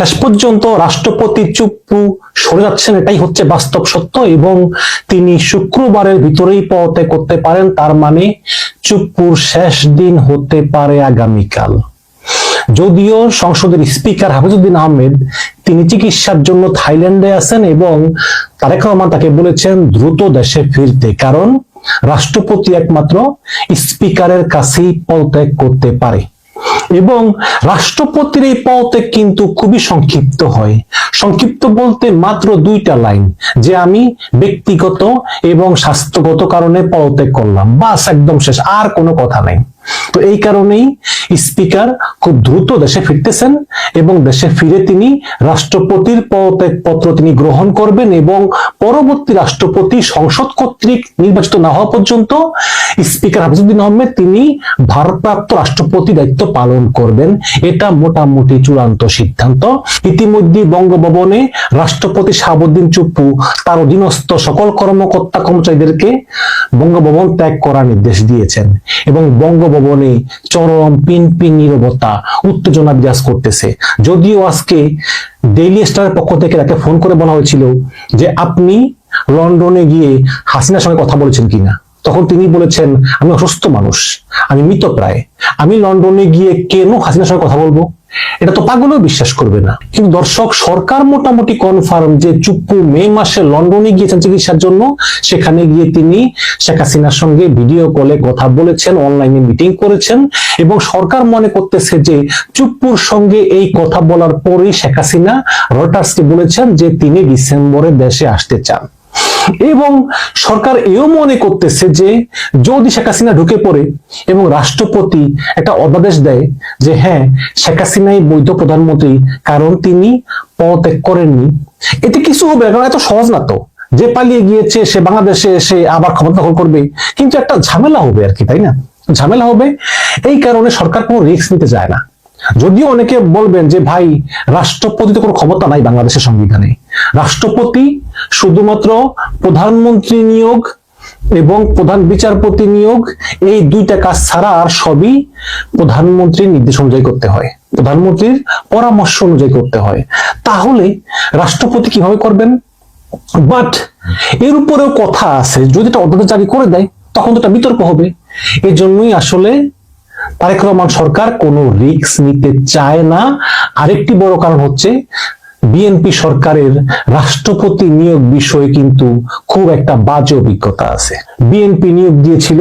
শেষ পর্যন্ত রাষ্ট্রপতি চুপ্পু সরে যাচ্ছেন, এটাই হচ্ছে বাস্তব সত্য, এবং তিনি শুক্রবারের ভিতরেই পদত্যাগ করতে পারেন। তার মানে চুপ্পুর শেষ দিন হতে পারে আগামীকাল। যদিও সংসদের স্পিকার হাফিজউদ্দিন আহমেদ তিনি চিকিৎসার জন্য থাইল্যান্ডে আছেন এবং তারেক রহমান তাকে বলেছেন দ্রুত দেশে ফিরতে, কারণ রাষ্ট্রপতি একমাত্র স্পিকারের কাছেই পদত্যাগ করতে পারে। এবং রাষ্ট্রপতির এই পদত্যাগ কিন্তু খুবই সংক্ষিপ্ত হয়। সংক্ষিপ্ত বলতে মাত্র 2টা লাইন, যে আমি ব্যক্তিগত এবং স্বাস্থ্যগত কারণে পদত্যাগ করলাম, বাস একদম শেষ, আর কোনো কথা নাই। তো এই কারণেই স্পিকার খুব দ্রুত দেশে ফিরতেছেন এবং দেশে ফিরে তিনি রাষ্ট্রপতির পদত্যাগ পত্র তিনি গ্রহণ করবেন এবং পরবর্তী রাষ্ট্রপতি সংসদ কর্তৃক নির্বাচিত না হওয়া পর্যন্ত স্পিকার হাফিজউদ্দিন আহমেদ তিনি ভারপ্রাপ্ত রাষ্ট্রপতি দায়িত্ব পালন করবেন। এটা মোটামুটি চূড়ান্ত সিদ্ধান্ত। ইতিমধ্যে বঙ্গভবনে রাষ্ট্রপতি শাহাবুদ্দিন চুপ্পু তার অধীনস্থ সকল কর্মকর্তা কর্মচারীদেরকে বঙ্গভবন ত্যাগ করার নির্দেশ দিয়েছেন এবং বঙ্গভবনে চরম পিনপিন নীরবতা, উত্তেজনা বিরাজ করতেছে। যদিও আজকে ডেইলি স্টারের পক্ষ থেকে তাকে ফোন করে বলা হয়েছিল যে আপনি লন্ডনে গিয়ে হাসিনার সঙ্গে কথা বলেছেন কিনা, তখন তিনি বলেছেন আমি অসুস্থ মানুষ, আমি মৃতপ্রায়, আমি লন্ডনে গিয়ে কেন হাসিনার সঙ্গে কথা বলবো? এটা তো পাগলও বিশ্বাস করবে না। কিন্তু দর্শক, সরকার মোটামুটি কনফার্ম যে চুপ্পু মে মাসে লন্ডনে গিয়েছেন চিকিৎসার জন্য। সেখানে গিয়ে তিনি শেখ হাসিনার সঙ্গে ভিডিও কলে কথা বলেছেন, অনলাইনে মিটিং করেছেন এবং সরকার মনে করতেছে যে চুপ্পুর সঙ্গে এই কথা বলার পরেই শেখ হাসিনা রয়টার্সকে বলেছেন যে তিনি ডিসেম্বরে দেশে আসতে চান। এবং সরকার এও মনে করতেছে যে যদি শেখ হাসিনা ঢুকে পড়ে এবং রাষ্ট্রপতি একটা অধ্যাদেশ দেয় যে হ্যাঁ শেখ হাসিনাই বৈধ প্রধানমন্ত্রী কারণ তিনি পদত্যাগ করেননি, এতে কিছু হবে না, কারণ এত সহজ না তো যে পালিয়ে গিয়েছে সে বাংলাদেশে এসে আবার ক্ষমতা দখল করবে, কিন্তু একটা ঝামেলা হবে আর কি, তাই না? ঝামেলা হবে, এই কারণে সরকার কোনো রিস্ক নিতে চায় না। যদিও অনেকে বলবেন যে ভাই রাষ্ট্রপতি তো কোনো ক্ষমতা নাই বাংলাদেশের সংবিধানে, রাষ্ট্রপতি শুধুমাত্র প্রধানমন্ত্রী নিয়োগ এবং প্রধান বিচারপতি নিয়োগ, এই 2টা কাজ ছাড়া আর সবই প্রধানমন্ত্রীর নির্দেশ অনুযায়ী করতে হয়, প্রধানমন্ত্রীর পরামর্শ অনুযায়ী করতে হয়। তাহলে রাষ্ট্রপতি কিভাবে করবেন? বাট এর উপরেও কথা আছে, যদি এটা অধ্যাদেশ জারি করে দেয় তখন তো এটা বিতর্ক হবে। এই জন্যই আসলে তারেক রহমান সরকার কোনো রিস্ক নিতে চায় না। আরেকটি বড় কারণ হচ্ছে বিএনপি সরকারের রাষ্ট্রপতি নিয়োগ বিষয়ে কিন্তু খুব একটা বাজে অভিজ্ঞতা আছে। বিএনপি নিয়োগ দিয়েছিল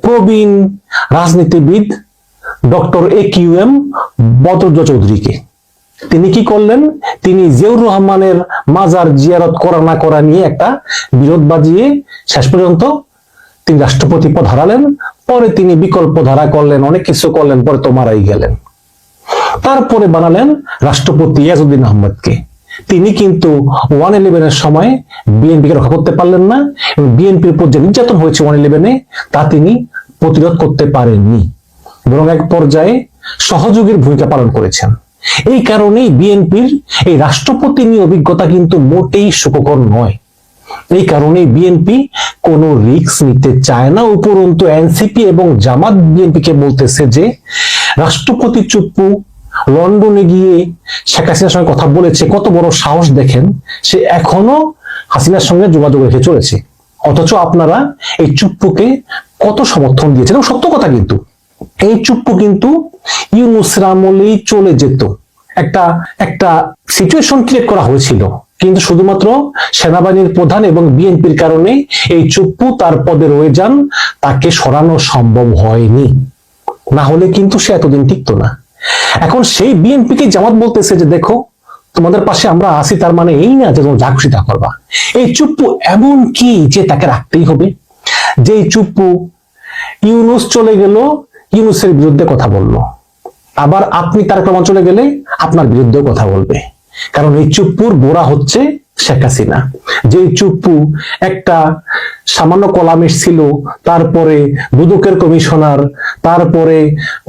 প্রবীণ রাজনীতিবিদ ডক্টর AQM বদরুদ্দোজা চৌধুরীকে। তিনি কি করলেন? তিনি জিয়াউর রহমানের মাজার জিয়ারত করা না করা নিয়ে একটা বিরোধ বাজিয়ে শেষ পর্যন্ত তিনি রাষ্ট্রপতি পদ হারালেন। পরে তিনি বিকল্প ধারা করলেন, অনেক কিছু করলেন, পরে তো মারাই গেলেন। তারপরে বানালেন রাষ্ট্রপতি ইয়াজউদ্দিন আহমেদকে। তিনি কিন্তু 111-এর সময় বিএনপিকে রক্ষা করতে পারলেন না এবং বিএনপির উপর যে নির্যাতন হয়েছে 111-এ তা তিনি প্রতিরোধ করতে পারেননি, বরং এক পর্যায়ে সহযোগীর ভূমিকা পালন করেছেন। এই কারণেই বিএনপির এই রাষ্ট্রপতি নিয়ে অভিজ্ঞতা কিন্তু মোটেই সুখকর নয়। এই কারণে বিএনপি কোনো রিস্ক নিতে চায় না। উপরন্তু এনসিপি এবং জামাত বিএনপিকে বলতেছে যে রাষ্ট্রপতি চুপ্পু লন্ডনে গিয়ে শেখ হাসিনার সঙ্গে কথা বলেছে, কত বড় সাহস দেখেন, সে এখনো হাসিনার সঙ্গে যোগাযোগ রেখে চলেছে। অথচ আপনারা এই চুপ্পুকে কত সমর্থন দিয়েছেন, এবং সত্য কথা কিন্তু এই চুপ্পু কিন্তু ইউনূসের আমলেই চলে যেত। একটা সিচুয়েশন ক্রিয়েট করা হয়েছিল, কিন্তু শুধুমাত্র সেনাবাহিনীর প্রধান এবং বিএনপির কারণে এই চুপ্পু তার পদে রয়ে যান, তাকে সরানো সম্ভব হয়নি, না হলে কিন্তু সে এতদিন টিকতো না। এখন সেই বিএনপিকে জামাত বলতেছে যে দেখো তোমাদের পাশে আমরা আছি, তার মানে এই না যে তোমরা যা খুশি তা করবা। এই চুপ্পু এমন কি যে তাকে রাখতেই হবে? যে চুপ্পু ইউনূস চলে গেল, ইউনূসের বিরুদ্ধে কথা বললো, আবার আপনি তারেক রহমান চলে গেলে আপনার বিরুদ্ধেও কথা বলবে, কারণ এই চুপ্পুর বোরা হচ্ছে শেখ হাসিনা। যে চুপ্পু একটা সামান্য কলামিস্ট ছিল, তারপরে দুদকের কমিশনার, তারপরে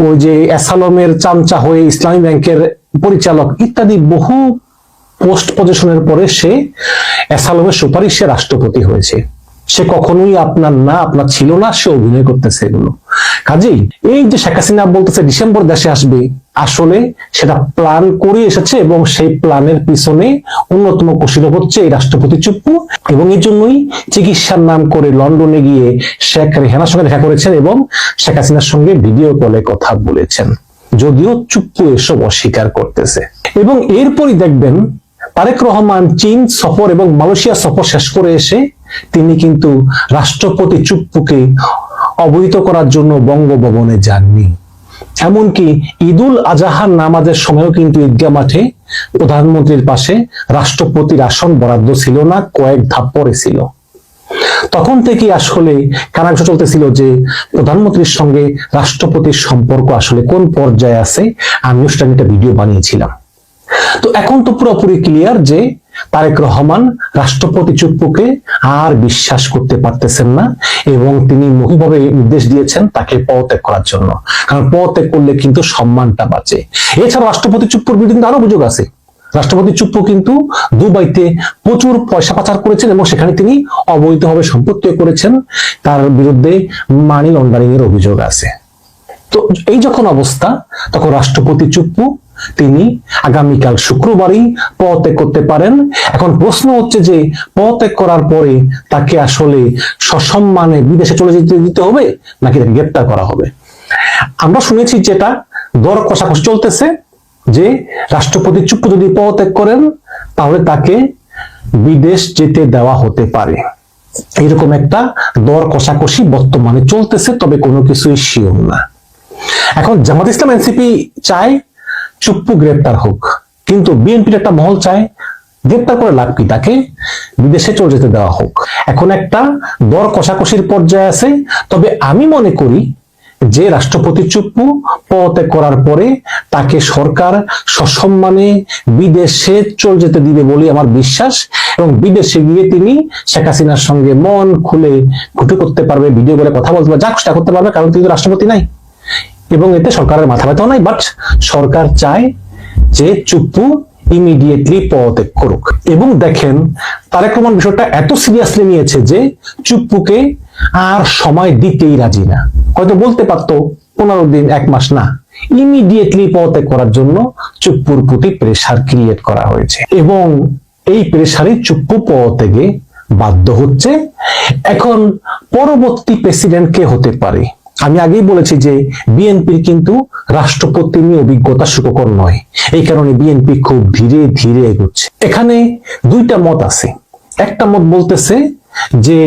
ওই যে অ্যাসালমের চামচা হয়ে ইসলামী ব্যাংকের পরিচালক ইত্যাদি বহু পোস্ট পজিশনের পরে সে অ্যাসালমের সুপারিশে রাষ্ট্রপতি হয়েছে। সে কখনোই আপনার না, আপনার ছিল না, সে অভিনয় করতেছে এগুলো। কাজেই এই যে শেখ হাসিনা বলতেছে ডিসেম্বর দেশে আসবে, আসলে সেটা প্ল্যান করে এসেছে এবং সেই প্ল্যানের পিছনে অন্যতম কৌশল হচ্ছে এই রাষ্ট্রপতি চুপ্পু, এবং এই জন্যই চিকিৎসার নাম করে লন্ডনে গিয়ে শেখ রেহানার সঙ্গে দেখা করেছেন এবং শেখ হাসিনার সঙ্গে ভিডিও কলে কথা বলেছেন, যদিও চুপ্পু এসব অস্বীকার করতেছে। এবং এরপরই দেখবেন তারেক রহমান চীন সফর এবং মালয়েশিয়া সফর শেষ করে এসে তিনি কিন্তু রাষ্ট্রপতি চুপ্পুকে অবহিত করার জন্য বঙ্গভবনে যাননি। এমনকি ঈদুল আজহার নামাজের সময়ও কিন্তু ঈদগাহ মাঠে প্রধানমন্ত্রীর পাশে রাষ্ট্রপতির আসন বরাদ্দ ছিল না, কয়েক ধাপ পরে ছিল। তখন থেকে আসলে কানাঘুষা চলতেছিল যে প্রধানমন্ত্রীর সঙ্গে রাষ্ট্রপতির সম্পর্ক আসলে কোন পর্যায়ে আছে। আমি একটা ভিডিও বানিয়েছিলাম। তো এখন তো পুরোপুরি ক্লিয়ার যে তারেক রহমান রাষ্ট্রপতি চুপ্পুকে আর বিশ্বাস করতে পারতেছেন না এবং তিনি মৌখিকভাবে নির্দেশ দিয়েছেন তাকে পদত্যাগ করার জন্য, কারণ পদত্যাগ করলে কিন্তু সম্মানটা বাঁচে। এছাড়া রাষ্ট্রপতি চুপ্পুর বিরুদ্ধে আরো অভিযোগ আছে। রাষ্ট্রপতি চুপ্পু কিন্তু দুবাইতে প্রচুর পয়সা পাচার করেছেন এবং সেখানে তিনি অবৈধভাবে সম্পত্তি করেছেন, তার বিরুদ্ধে মানি লন্ডারিং এর অভিযোগ আছে। তো এই যখন অবস্থা, তখন রাষ্ট্রপতি চুপ্পু তিনি আগামীকাল শুক্রবারই পদত্যাগ করতে পারেন। এখন প্রশ্ন হচ্ছে যে পদত্যাগ করার পরে তাকে আসলে সসম্মানে বিদেশে চলে যেতে দিতে হবে নাকি তাকে গ্রেপ্তার করা হবে। আমরা শুনেছি যেটা দর কষাকষি চলতেছে যে রাষ্ট্রপতি চুপ্পু যদি পদত্যাগ করেন তাহলে তাকে বিদেশ যেতে দেওয়া হতে পারে, এরকম একটা দর কষাকষি বর্তমানে চলতেছে, তবে কোনো কিছুই শিওর না। এখন জামাত ইসলাম এনসিপি চায় চুপ্পু গ্রেপ্তার হোক, কিন্তু বিএনপির একটা মহল চায় গ্রেপ্তার করে লাভ কি, তাকে বিদেশে চলে যেতে দেওয়া হোক। এখন একটা দর কষাকষির পর্যায়ে আছে। তবে আমি মনে করি যে রাষ্ট্রপতি চুপ্পু পদত্যাগ করার পরে তাকে সরকার সসম্মানে বিদেশে চলে যেতে দিবে বলে আমার বিশ্বাস, এবং বিদেশে গিয়ে তিনি শেখ হাসিনার সঙ্গে মন খুলে ঘুটু করতে পারবে, ভিডিও করে কথা বলতে পারবে, যা খুশি করতে পারবে, কারণ তিনি তো রাষ্ট্রপতি নাই এবং এতে সরকারের মাথা ব্যথাও নাই। বাট সরকার চায় যে চুপ্পু ইমিডিয়েটলি পদত্যাগ করুক। এবং দেখেন তারেক রহমান বিষয়টা এত সিরিয়াসলি নিয়েছে যে চুপ্পুকে আর সময় দিতেই রাজি না। হয়তো বলতে পারতো 15 দিন, 1 মাস, না, ইমিডিয়েটলি পদত্যাগ করার জন্য চুপ্পুর প্রতি প্রেসার ক্রিয়েট করা হয়েছে এবং এই প্রেসারে চুপ্পু পদত্যাগে বাধ্য হচ্ছে। এখন পরবর্তী প্রেসিডেন্ট কে হতে পারে? আমি আগেই বলেছি যে বিএনপির কিন্তু রাষ্ট্রপতি নিয়ে অভিজ্ঞতা সুখকর নয়, এই কারণে বিএনপি খুব ধীরে ধীরে এগোচ্ছে। এখানে দুইটা মত আছে। একটা মত বলতেছে যে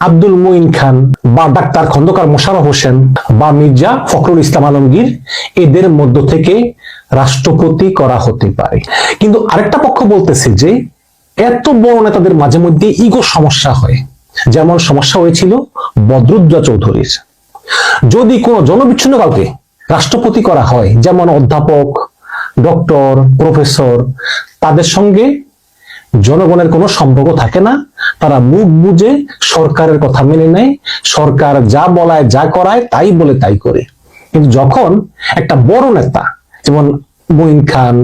আব্দুল মুইন খান বা ডাক্তার খন্দকার মোশাররফ হোসেন বা মির্জা ফখরুল ইসলাম আলমগীর, এদের মধ্য থেকে রাষ্ট্রপতি করা হতে পারে। কিন্তু আরেকটা পক্ষ বলতেছে যে এত বড় নেতাদের মাঝে মধ্যে ইগো সমস্যা হয়, যেমন সমস্যা হয়েছিল বদরুদ্দোজা চৌধুরীর। যদি কোনো জনবিচ্ছিন্ন কাউকে রাষ্ট্রপতি করা হয়, যেমন অধ্যাপক, ডক্টর, প্রফেসর, তাদের সঙ্গে জনগণের কোনো সম্পর্ক থাকে না, তারা মুখ বুঝে সরকারের কথা মেনে নেয়, সরকার যা বলায় যা করায় তাই বলে তাই করে। কিন্তু যখন একটা বড় নেতা যেমন মুইন খান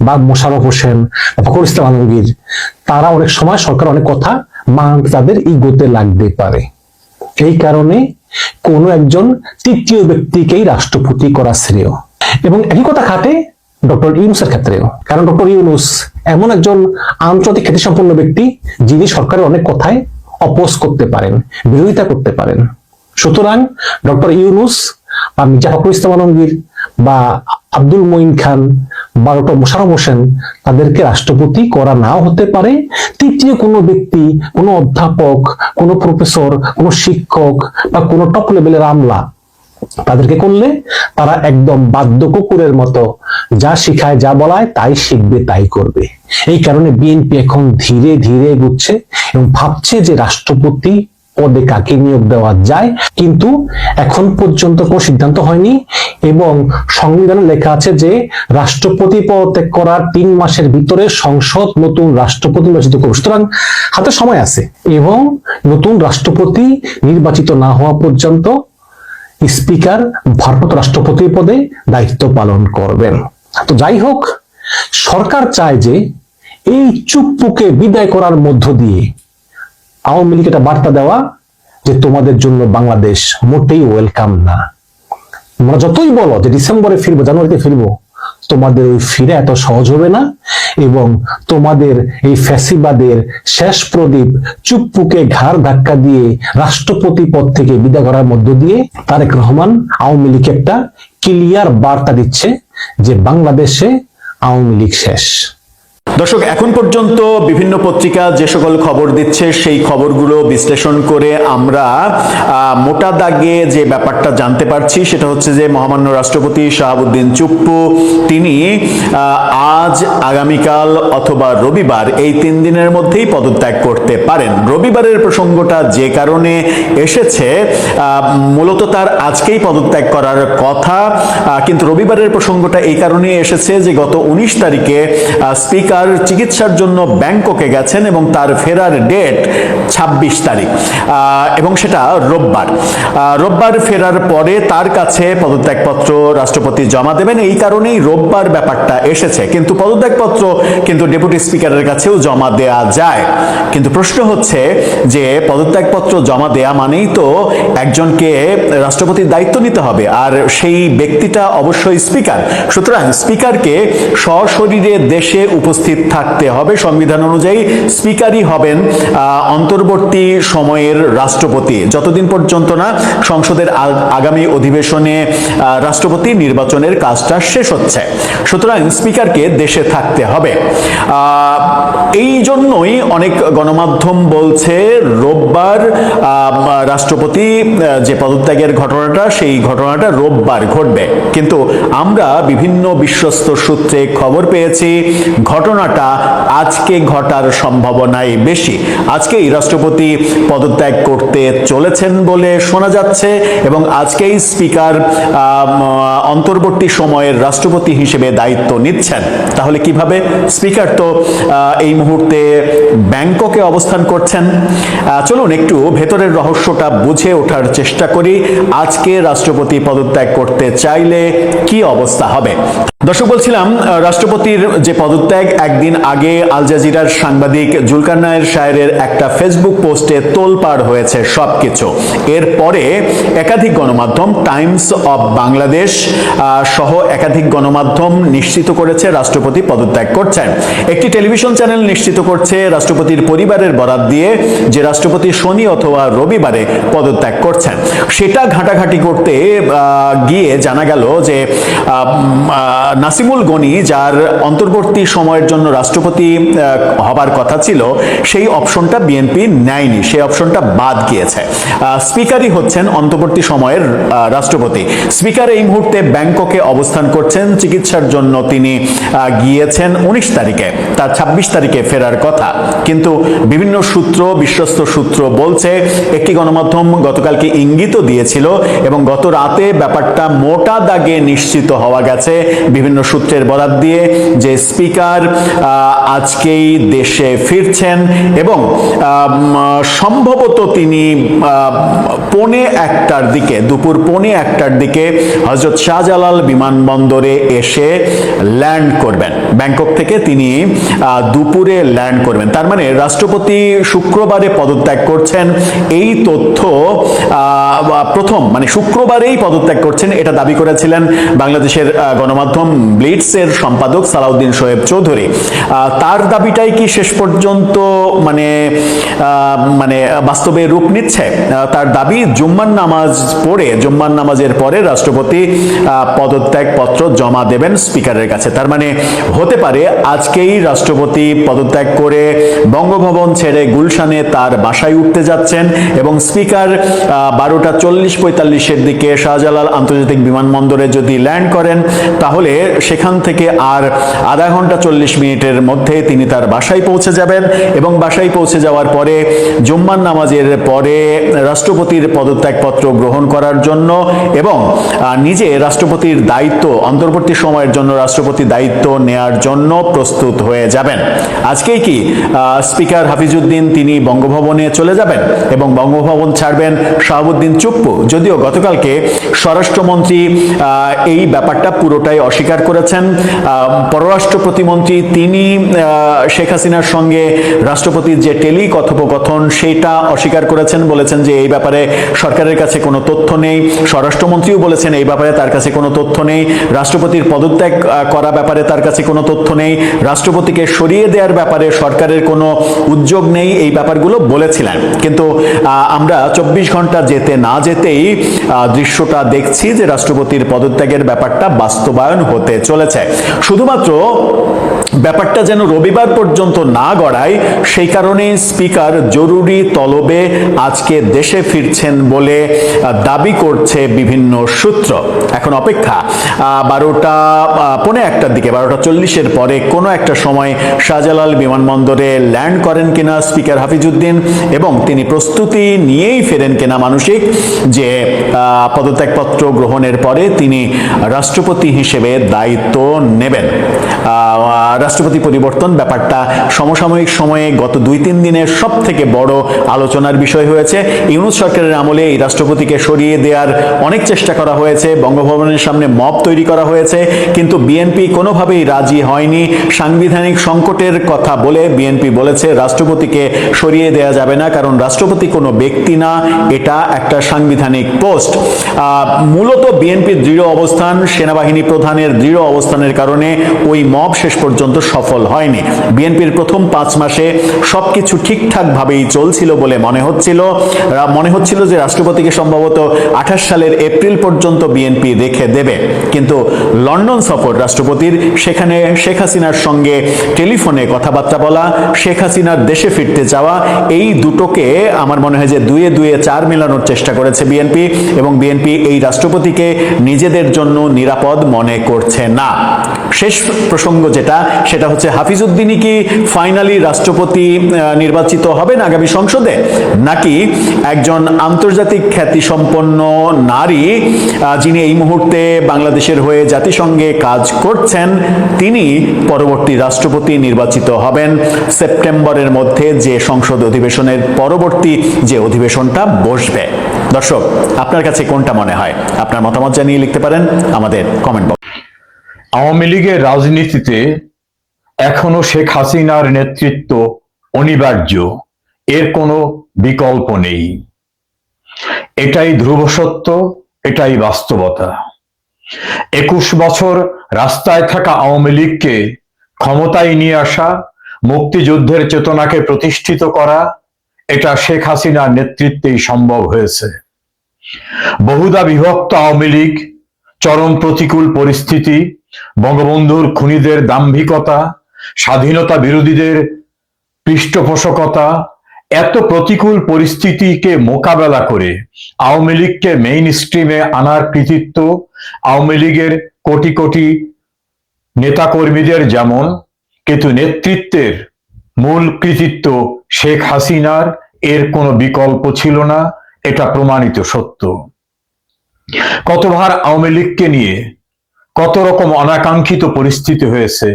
বা মোশাররফ হোসেন, ফখরুল ইসলাম আলমগীর, তারা অনেক সময় সরকার অনেক কথা মানতে তাদের ইগোতে লাগতে পারে। এই কারণে কোনো একজন তৃতীয় ব্যক্তিকেই রাষ্ট্রপতি করা শ্রেয়। এবং একই কথা খাটে ডক্টর ইউনূসের ক্ষেত্রেও, কারণ ডক্টর ইউনূস এমন একজন আন্তর্জাতিক খ্যাতিসম্পন্ন ব্যক্তি যিনি সরকারের অনেক কথায় অপোজ করতে পারেন, বিরোধিতা করতে পারেন। সুতরাং ডক্টর ইউনূস বা মির্জা ফখরুল ইসলাম আলমগীর বা আব্দুল মুইন খান বা ডক্টর মোশাররফ হোসেন, তাদেরকে রাষ্ট্রপতি করা নাও হতে পারে। তৃতীয় কোনো ব্যক্তি, কোনো অধ্যাপক, কোনো প্রফেসর, কোনো শিক্ষক বা কোনো টপ লেভেলের আমলা, তাদেরকে করলে তারা একদম বাধ্য কুকুরের মতো যা শিখায়, যা বলায় তাই শিখবে, তাই করবে। এই কারণে বিএনপি এখন ধীরে ধীরে এগোচ্ছে এবং ভাবছে যে রাষ্ট্রপতি পদে কাকে নিয়োগ দেওয়া যায়, কিন্তু এখন পর্যন্ত কোনো সিদ্ধান্ত হয়নি। এবং সংবিধানে লেখা আছে যে রাষ্ট্রপতি পদত্যাগ করার 3 মাসের ভিতরে সংসদ নতুন রাষ্ট্রপতি নির্বাচিত করবে। সুতরাং হাতে সময় আছে এবং নতুন রাষ্ট্রপতি নির্বাচিত না হওয়া পর্যন্ত স্পিকার ভারপ্রাপ্ত রাষ্ট্রপতির পদে দায়িত্ব পালন করবেন। তো যাই হোক, সরকার চায় যে এই চুপ্পুকে বিদায় করার মধ্য দিয়ে আওয়ামী লীগ একটা বার্তা দেওয়া যে তোমাদের জন্য বাংলাদেশ মোটেই ওয়েলকাম না। তোমরা যতই বলো যে ডিসেম্বরে ফিরবো, জানুয়ারিতে ফিরবো, তোমাদের ওই ফিরে এত সহজ হবে না, এবং তোমাদের এই ফ্যাসিবাদের শেষ প্রদীপ চুপ্পুকে ঘাড় ধাক্কা দিয়ে রাষ্ট্রপতি পদ থেকে বিদায় করার মধ্য দিয়ে তারেক রহমান আওয়ামী লীগ একটা ক্লিয়ার বার্তা দিচ্ছে যে বাংলাদেশে আওয়ামী লীগ শেষ। দর্শক, এখন পর্যন্ত বিভিন্ন পত্রিকা যে সকল খবর দিচ্ছে সেই খবরগুলো বিশ্লেষণ করে আমরা মোটা দাগে যে ব্যাপারটা জানতে পারছি সেটা হচ্ছে যে মহামান্য রাষ্ট্রপতি শাহাবুদ্দিন চুপ্পু তিনি আজ, আগামীকাল অথবা রবিবার এই 3 দিনের মধ্যেই পদত্যাগ করতে পারেন। রবিবারের প্রসঙ্গটা যে কারণে এসেছে, মূলত তার আজকেই পদত্যাগ করার কথা, কিন্তু রবিবারের প্রসঙ্গটা এই কারণে এসেছে যে গত 19 তারিখে স্পিকার চিকিৎসার জন্য ব্যাংককে গেছেন এবং তার ফেরার ডেট 26 তারিখ এবং সেটা রোববার ফেরার পরে তার কাছে পদত্যাগপত্র রাষ্ট্রপতি জমা দেবেন। এই কারণেই রোববার ব্যাপারটা এসেছে, কিন্তু পদত্যাগপত্র কিন্তু ডেপুটি স্পিকারের কাছেও জমা দেয়া যায়। কিন্তু প্রশ্ন হচ্ছে যে পদত্যাগপত্র জমা দেয়া মানেই তো একজনকে রাষ্ট্রপতির দায়িত্ব নিতে হবে, আর সেই ব্যক্তিটা অবশ্যই স্পিকার। সুতরাং স্পিকারকে সশরীরে দেশে উপস্থিত থাকতে হবে। সংবিধান অনুযায়ী স্পিকারই হবেন অন্তর্বর্তী সময়ের রাষ্ট্রপতি, যতদিন পর্যন্ত না সংসদের আগামী অধিবেশনে রাষ্ট্রপতি নির্বাচনের কাজটা শেষ হচ্ছে। সুতরাং স্পিকারকে দেশে থাকতে হবে। এই জন্যই অনেক গণমাধ্যম বলছে রোববার রাষ্ট্রপতি যে পদত্যাগের ঘটনাটা, সেই ঘটনাটা রোববার ঘটবে। কিন্তু আমরা বিভিন্ন বিশ্বস্ত সূত্রে খবর পেয়েছি ঘটনাটা আজকে ঘটার সম্ভাবনাই বেশি। আজকেই রাষ্ট্রপতি পদত্যাগ করতে চলেছেন বলে শোনা যাচ্ছে এবং আজকেই স্পিকার অন্তর্বর্তী সময়ের রাষ্ট্রপতি হিসেবে দায়িত্ব নিচ্ছেন। তাহলে কিভাবে? স্পিকার তো এই মুহূর্তে ব্যাংককে অবস্থান করছেন। চলুন একটু ভেতরের রহস্যটা বুঝে ওঠার চেষ্টা করি। আজকে রাষ্ট্রপতি পদত্যাগ করতে চাইলে কি অবস্থা হবে। দর্শক, বলছিলাম রাষ্ট্রপতির যে পদত্যাগ, একদিন আগে আল জাজিরার সাংবাদিক জুলকারনায়ের শায়েরের একটা ফেসবুক পোস্টে তোলপাড় হয়েছে সবকিছু। এরপরে একাধিক গণমাধ্যম, টাইমস অফ বাংলাদেশ সহ একাধিক গণমাধ্যম নিশ্চিত করেছে রাষ্ট্রপতি পদত্যাগ করছেন। একটি টেলিভিশন চ্যানেল নিশ্চিত করছে রাষ্ট্রপতির পরিবারের বরাত দিয়ে যে রাষ্ট্রপতি শনি অথবা রবিবারে পদত্যাগ করছেন। সেটা ঘাটাঘাটি করতে গিয়ে জানা গেল যে নাসিমুল গনি, যার অন্তর্বর্তী সময়ের জন্য রাষ্ট্রপতি হবার কথা ছিল, সেই অপশনটা বিএনপি নেয়নি, সেই অপশনটা বাদ গিয়েছে। স্পিকারই হচ্ছেন অন্তর্বর্তী সময়ের রাষ্ট্রপতি। স্পিকার এই মুহূর্তে ব্যাংককে অবস্থান করছেন, চিকিৎসার জন্য তিনি গিয়েছেন 19 তারিখে, তার 26 তারিখে ফেরার কথা। কিন্তু বিভিন্ন সূত্র, বিশ্বস্ত সূত্র বলছে, একটি গণমাধ্যম গতকালকে ইঙ্গিতও দিয়েছিল এবং গত রাতে ব্যাপারটা মোটা দাগে নিশ্চিত হওয়া গেছে বিভিন্ন সূত্রের বরাত দিয়ে, যে স্পিকার আজকেই দেশে ফিরছেন এবং সম্ভবত তিনি দুপুর 1:15 দিকে হযরত শাহজালাল বিমানবন্দরে এসে ল্যান্ড করবেন। ব্যাংকক থেকে তিনি দুপুরে ল্যান্ড করবেন। তার মানে রাষ্ট্রপতি শুক্রবারে পদত্যাগ করছেন, এই তথ্য শুক্রবারেই পদত্যাগ করছেন, এটা দাবি করেছিলেন বাংলাদেশের গণমাধ্যম ব্লিটসের সম্পাদক সালাউদ্দিন শোয়েব চৌধুরী। তার দাবিটাই কি শেষ পর্যন্ত বাস্তবে রূপ নিচ্ছে? তার দাবি জুম্মার নামাজের পরে রাষ্ট্রপতি পদত্যাগ পত্র জমা দেবেন স্পিকারের কাছে। তার মানে হতে পারে আজকেই রাষ্ট্রপতি পদত্যাগ করে বঙ্গভবন ছেড়ে গুলশানে তার বাসায় উঠতে যাচ্ছেন এবং স্পিকার 12:40-45 দিকে শাহজালাল আন্তর্জাতিক বিমানবন্দরে যদি ল্যান্ড করেন, তাহলে সেখান থেকে আর আধা ঘন্টা 40 মিনিটের মধ্যে তিনি তার বাসায় পৌঁছে যাবেন এবং বাসায় পৌঁছে যাওয়ার পরে জুম্মার নামাজের পরে রাষ্ট্রপতির পদত্যাগপত্র গ্রহণ করার জন্য এবং নিজে রাষ্ট্রপতির দায়িত্ব, অন্তর্বর্তী সময়ের জন্য রাষ্ট্রপতির দায়িত্ব নেয়ার দেওয়ার জন্য প্রস্তুত হয়ে যাবেন। আজকেই কি স্পিকার হাফিজউদ্দিন তিনি বঙ্গভবনে চলে যাবেন এবং বঙ্গভবন ছাড়বেন শাহাবুদ্দিন চুপ্পু? যদিও গতকালকে স্বরাষ্ট্রমন্ত্রী এই ব্যাপারটা পুরোটাই অস্বীকার করেছেন। পররাষ্ট্র প্রতিমন্ত্রী তিনি শেখ হাসিনার সঙ্গে রাষ্ট্রপতির যে টেলি কথোপকথন সেটা অস্বীকার করেছেন, বলেছেন যে এই ব্যাপারে সরকারের কাছে কোনো তথ্য নেই। স্বরাষ্ট্রমন্ত্রীও বলেছেন এই ব্যাপারে তার কাছে কোনো তথ্য নেই। রাষ্ট্রপতির পদত্যাগ করা ব্যাপারে তার কাছে কোনো তথ্য নেই। রাষ্ট্রপতিকে সরিয়ে দেওয়ার ব্যাপারে সরকারের কোনো উদ্যোগ নেই, এই ব্যাপারগুলো বলেছিলেন। কিন্তু আমরা 24 ঘন্টা যেতে না যেতেই দৃশ্যটা দেখছি যে রাষ্ট্রপতির পদত্যাগের ব্যাপারটা বাস্তবায়ন হতে চলেছে। শুধুমাত্র ব্যাপারটা যেন রবিবার পর্যন্ত না গড়ায় সেই কারণে স্পিকার জরুরি তলবে আজকে দেশে ফিরছেন বলে দাবি করছে বিভিন্ন সূত্র। এখন অপেক্ষা 12:15 দিকে 12:40 পরে কোনো একটা সময় শাহজালাল বিমানবন্দরে ল্যান্ড করেন কিনা স্পিকার হাফিজউদ্দিন এবং তিনি প্রস্তুতি নিয়েই ফেরেন কিনা মানসিক যে পদত্যাগপত্র গ্রহণের পরে তিনি রাষ্ট্রপতি হিসেবে দায়িত্ব নেবেন। রাষ্ট্রপতি পরিবর্তন ব্যাপারটা সমসাময়িক সময়ে গত 2-3 দিনের সব থেকে বড় আলোচনার বিষয় হয়েছে। ইউনূস সরকারের আমলে এই রাষ্ট্রপতিকে সরিয়ে দেওয়ার অনেক চেষ্টা করা হয়েছে, বঙ্গভবনের সামনে মব তৈরি করা হয়েছে, কিন্তু বিএনপি কোনোভাবেই রাজি হয়নি। সাংবিধানিক সংকটের কথা বলে বিএনপি বলেছে রাষ্ট্রপতিকে সরিয়ে দেওয়া যাবে না, কারণ রাষ্ট্রপতি কোনো ব্যক্তি না, এটা একটা সাংবিধানিক পোস্ট। মূলত বিএনপির দৃঢ় অবস্থান, সেনাবাহিনী প্রধানের দৃঢ় অবস্থানের কারণে ওই মব শেষ পর্যন্ত সফল হয়নি। বিএনপির প্রথম 5 মাসে সবকিছু ঠিকঠাক ভাবেই চলছিল বলে মনে হচ্ছিল যে রাষ্ট্রপতিকে সম্ভবত 28 সালের এপ্রিল পর্যন্ত বিএনপি রেখে দেবে। কিন্তু লন্ডন সফর রাষ্ট্রপতির, সেখানে শেখ হাসিনার সঙ্গে টেলিফোনে কথাবার্তা বলা, শেখ হাসিনার দেশে ফিরতে যাওয়া, এই দুটোকে আমার মনে হয় যে 2-2 4 মেলানোর চেষ্টা করেছে বিএনপি, এবং বিএনপি এই রাষ্ট্রপতিকে নিজেদের জন্য নিরাপদ মনে করছে না। শেষ প্রসঙ্গ সেটা হচ্ছে হাফিজউদ্দিনই কি ফাইনালি রাষ্ট্রপতি নির্বাচিত হবেন আগামী সংসদে, নাকি একজন আন্তর্জাতিক খ্যাতিসম্পন্ন নারী যিনি এই মুহূর্তে বাংলাদেশের হয়ে জাতিসংঘে কাজ করছেন তিনি পরবর্তী রাষ্ট্রপতি নির্বাচিত হবেন সেপ্টেম্বরের মধ্যে যে সংসদ অধিবেশনের পরবর্তী যে অধিবেশনটা বসবে। দর্শক, আপনার কাছে কোনটা মনে হয়? আপনার মতামত জানিয়ে লিখতে পারেন আমাদের কমেন্ট বক্সে। আওয়ামী লীগের রাজনীতিতে এখনো শেখ হাসিনার নেতৃত্ব অনিবার্য, এর কোনো বিকল্প নেই। এটাই ধ্রুব সত্য, এটাই বাস্তবতা। 21 বছর রাস্তায় থাকা আওয়ামী লীগকে ক্ষমতায় নিয়ে আসা, মুক্তিযুদ্ধের চেতনাকে প্রতিষ্ঠিত করা, এটা শেখ হাসিনার নেতৃত্বেই সম্ভব হয়েছে। বহুদা বিভক্ত আওয়ামী লীগ, চরম প্রতিকূল পরিস্থিতি, বঙ্গবন্ধুর খুনিদের দাম্ভিকতা, স্বাধীনতা বিরোধীদের পৃষ্ঠপোষকতা, এত প্রতিকূল পরিস্থিতিকে মোকাবেলা করে আওয়ামী লীগকে মেইন স্ট্রিমে আনার কৃতিত্ব আওয়ামী লীগের কোটি কোটি নেতাকর্মীদের যেমন, কিন্তু নেতৃত্বের মূল কৃতিত্ব শেখ হাসিনার, এর কোনো বিকল্প ছিল না, এটা প্রমাণিত সত্য। কতবার আওয়ামী লীগকে নিয়ে কত রকম অনাকাঙ্ক্ষিত পরিস্থিতি হয়েছে,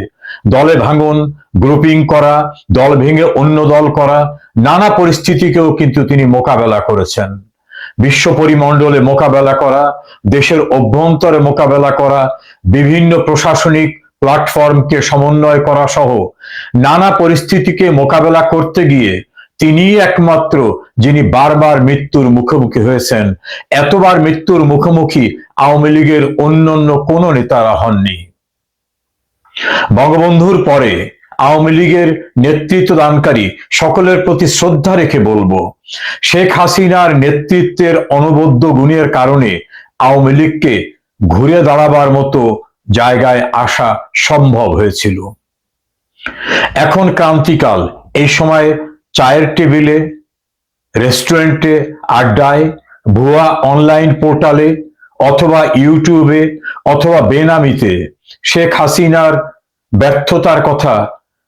দলে ভাঙন, গ্রুপিং করা, দল ভেঙে অন্য দল করা, নানা পরিস্থিতিকেও কিন্তু তিনি মোকাবেলা করেছেন। বিশ্ব পরিমণ্ডলে মোকাবেলা করা, দেশের অভ্যন্তরে মোকাবেলা করা, বিভিন্ন প্রশাসনিক প্ল্যাটফর্মকে সমন্বয় করা সহ নানা পরিস্থিতিকে মোকাবেলা করতে গিয়ে তিনিই একমাত্র যিনি বারবার মৃত্যুর মুখোমুখি হয়েছেন। এতবার মৃত্যুর মুখোমুখি আওয়ামী লীগের অন্যান্য কোন নেতারা হননি। বঙ্গবন্ধুর পরে আওয়ামী লীগের নেতৃত্ব দানকারী সকলের প্রতি শ্রদ্ধা রেখে বলবো, শেখ হাসিনার নেতৃত্বের অনবদ্য গুণের কারণে আওয়ামী লীগকে ঘুরে দাঁড়াবার মতো জায়গায় আসা সম্ভব হয়েছিল। এখন ক্রান্তিকাল, এই সময় চায়ের টেবিলে, রেস্টুরেন্টে, আড্ডায়, ভুয়া অনলাইন পোর্টালে অথবা ইউটিউবে অথবা বেনামিতে শেখ হাসিনার ব্যর্থতার কথা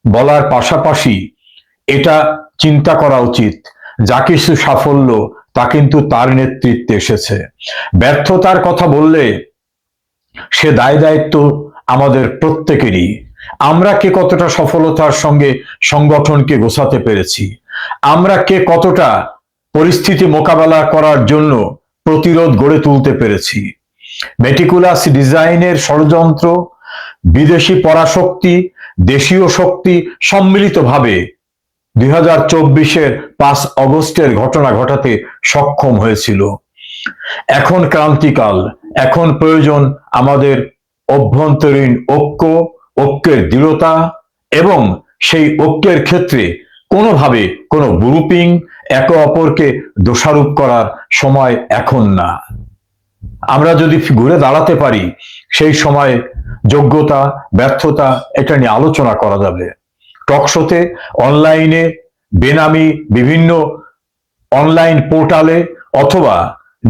বলার পাশাপাশি এটা চিন্তা করা উচিত, যা কিছু সাফল্য তা কিন্তু তার নেতৃত্বে এসেছে। ব্যর্থতার কথা বললে সে দায় দায়িত্ব আমাদের প্রত্যেকেরই। আমরা কে কতটা সফলতার সঙ্গে সংগঠনকে গোছাতে পেরেছি, আমরা কে কতটা পরিস্থিতি মোকাবেলা করার জন্য প্রতিরোধ গড়ে তুলতে পেরেছি। মেটিকুলাস ডিজাইনের ষড়যন্ত্র, বিদেশি পরাশক্তি, দেশীয় শক্তি সম্মিলিতভাবে 2024-এর 5 অগস্টের ঘটনা ঘটাতে সক্ষম হয়েছিল। এখন ক্রান্তিকাল, এখন প্রয়োজন আমাদের অভ্যন্তরীণ ঐক্যের দৃঢ়তা, এবং সেই ঐক্যের ক্ষেত্রে কোনোভাবে কোনো গ্রুপিং একে অপরকে দোষারোপ করার সময় এখন না। আমরা যদি ঘুরে দাঁড়াতে পারি, সেই সময় যোগ্যতা ব্যর্থতা এটা নিয়ে আলোচনা করা যাবে। টকশোতে, অনলাইনে, বেনামি বিভিন্ন অনলাইন পোর্টালে, অথবা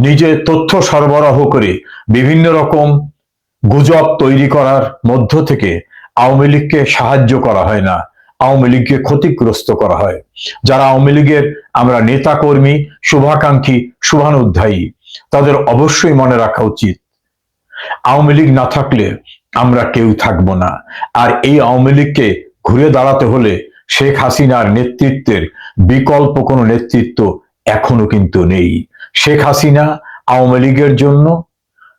নিজে তথ্য সরবরাহ করে বিভিন্ন রকম গুজব তৈরি করার মধ্য থেকে আওয়ামী লীগকে সাহায্য করা হয় না, আওয়ামী লীগকে ক্ষতিগ্রস্ত করা হয়। যারা আওয়ামী লীগের আমরা নেতা কর্মী, শুভাকাঙ্ক্ষী, শুভানুধ্যায়ী, তাদের অবশ্যই মনে রাখা উচিত, আওয়ামী লীগ না থাকলে আমরা কেউ থাকবো না। আর এই আওয়ামী লীগকে ঘুরে দাঁড়াতে হলে শেখ হাসিনার নেতৃত্বের বিকল্প কোনো নেতৃত্ব এখনো কিন্তু নেই। শেখ হাসিনা আওয়ামী লীগের জন্য,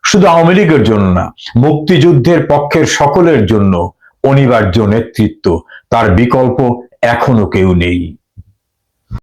শুধু আওয়ামী লীগের জন্য না, মুক্তিযুদ্ধের পক্ষের সকলের জন্য অনিবার্য নেতৃত্ব, তার বিকল্প এখনো কেউ নেই।